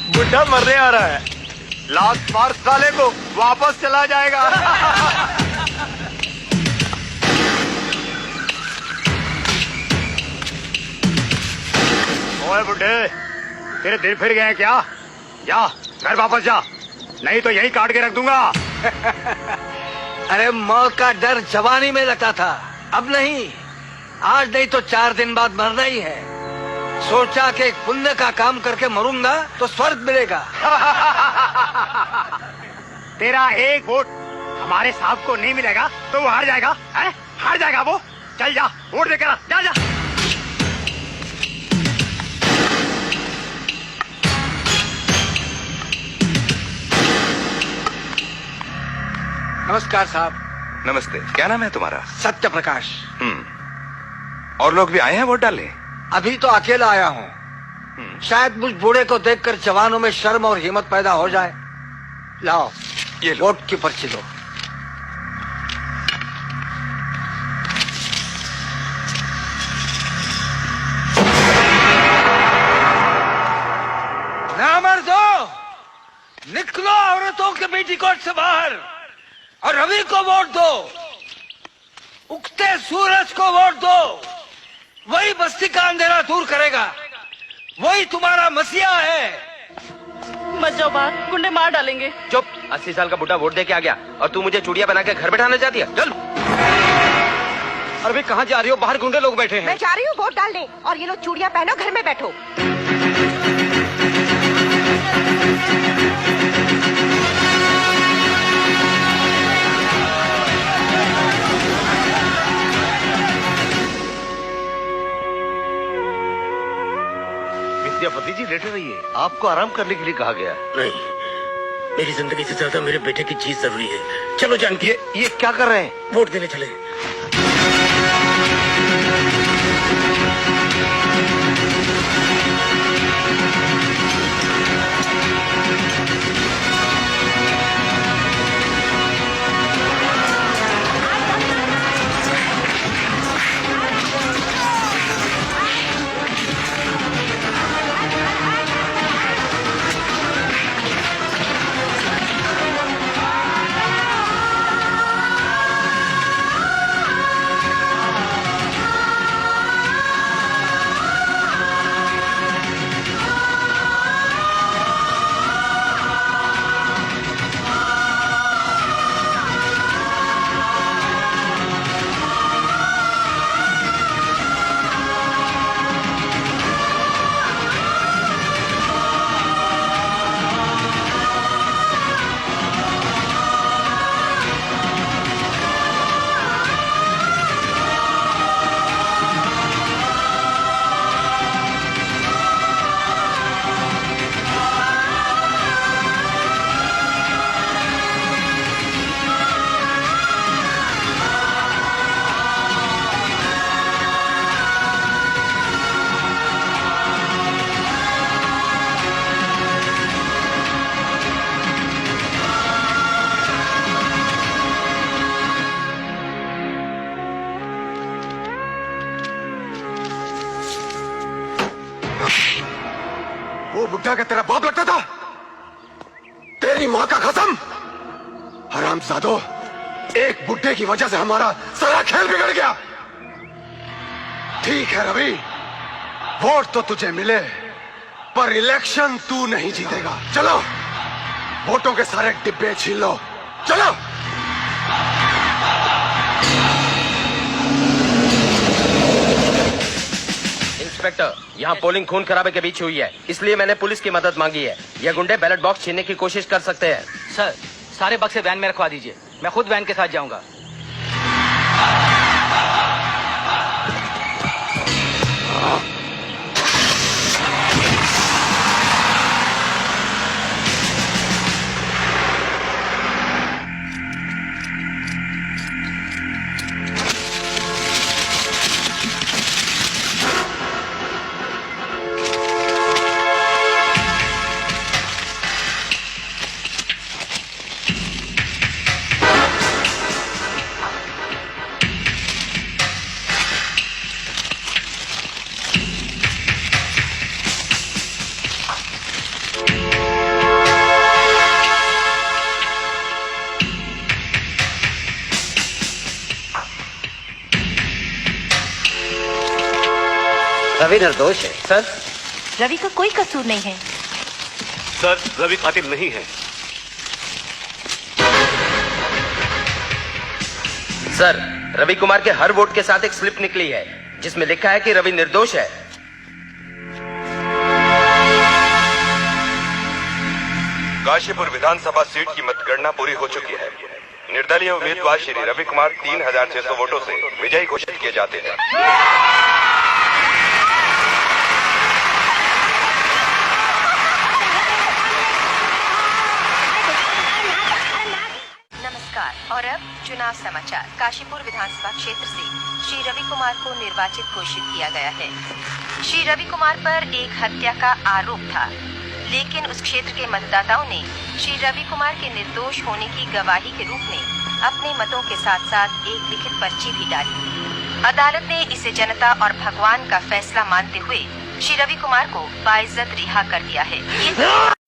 बुढ़ा मरने आ रहा है। लास्ट मार साले को, वापस चला जाएगा। ओए बुढ़े, तेरे दिल फिर गए हैं क्या? जा घर वापस जा, नहीं तो यही काट के रख दूंगा। अरे मौत का डर जवानी में लगता था, अब नहीं। आज नहीं तो 4 दिन बाद मरना ही है। सोचा कि पुण्य का काम करके मरूंगा तो स्वर्ग मिलेगा। तेरा एक वोट हमारे साहब को नहीं मिलेगा तो वो हार जाएगा, है? हार जाएगा वो। चल जा, वोट देकर आ, जा जा। नमस्कार साहब। नमस्ते, क्या नाम है तुम्हारा? सत्य प्रकाश। और लोग भी आए हैं वोट डालने? अभी तो अकेला आया हूँ। शायद मुझ बूढ़े को देखकर जवानों में शर्म और हिम्मत पैदा हो जाए। लाओ ये वोट की पर्ची दो। नामर्दो, निकलो औरतों के बीटी कोट से बाहर और रवि को वोट दो। उगते सूरज को वोट दो। वही बस्ती का अंधेरा दूर करेगा। वही तुम्हारा मसीहा है। मत जाओ बाहर, गुंडे मार डालेंगे। चुप, 80 साल का बुढ़ा वोट दे के आ गया और तू मुझे चूड़िया बना के घर बैठाना चाहती है? चल। अरे कहाँ जा रही हो? बाहर गुंडे लोग बैठे हैं। मैं जा रही हूँ वोट डालने और ये लोग चूड़ियाँ पहनो, घर में बैठो। विद्यापति जी लेटे रहिए, आपको आराम करने के लिए कहा गया। नहीं, मेरी जिंदगी से ज्यादा मेरे बेटे की चीज जरूरी है। चलो जानकी। ये क्या कर रहे हैं? वोट देने चले। वो बुढ़ा का तेरा बाप लगता था? तेरी माँ का कसम! हरामजादो, एक बुढ़े की वजह से हमारा सारा खेल बिगड़ गया। ठीक है रवि, वोट तो तुझे मिले पर इलेक्शन तू नहीं जीतेगा। चलो, वोटों के सारे डिब्बे छीन लो। चलो। इंस्पेक्टर, यहाँ पोलिंग खून खराबे के बीच हुई है, इसलिए मैंने पुलिस की मदद मांगी है। ये गुंडे बैलेट बॉक्स छीनने की कोशिश कर सकते हैं। सर, सारे बक्से वैन में रखवा दीजिए, मैं खुद वैन के साथ जाऊंगा। रवि निर्दोष है। सर रवि का कोई कसूर नहीं है। सर रवि कातिल नहीं है। सर रवि कुमार के हर वोट के साथ एक स्लिप निकली है जिसमें लिखा है कि रवि निर्दोष है। काशीपुर विधानसभा सीट की मतगणना पूरी हो चुकी है। निर्दलीय उम्मीदवार श्री रवि कुमार 3600 वोटों से विजयी घोषित किए जाते हैं। नमस्कार और अब चुनाव समाचार। काशीपुर विधानसभा क्षेत्र से श्री रवि कुमार को निर्वाचित घोषित किया गया है। श्री रवि कुमार पर एक हत्या का आरोप था, लेकिन उस क्षेत्र के मतदाताओं ने श्री रवि कुमार के निर्दोष होने की गवाही के रूप में अपने मतों के साथ साथ एक लिखित पर्ची भी डाली। अदालत ने इसे जनता और भगवान का फैसला मानते हुए श्री रवि कुमार को बाइज्जत रिहा कर दिया है।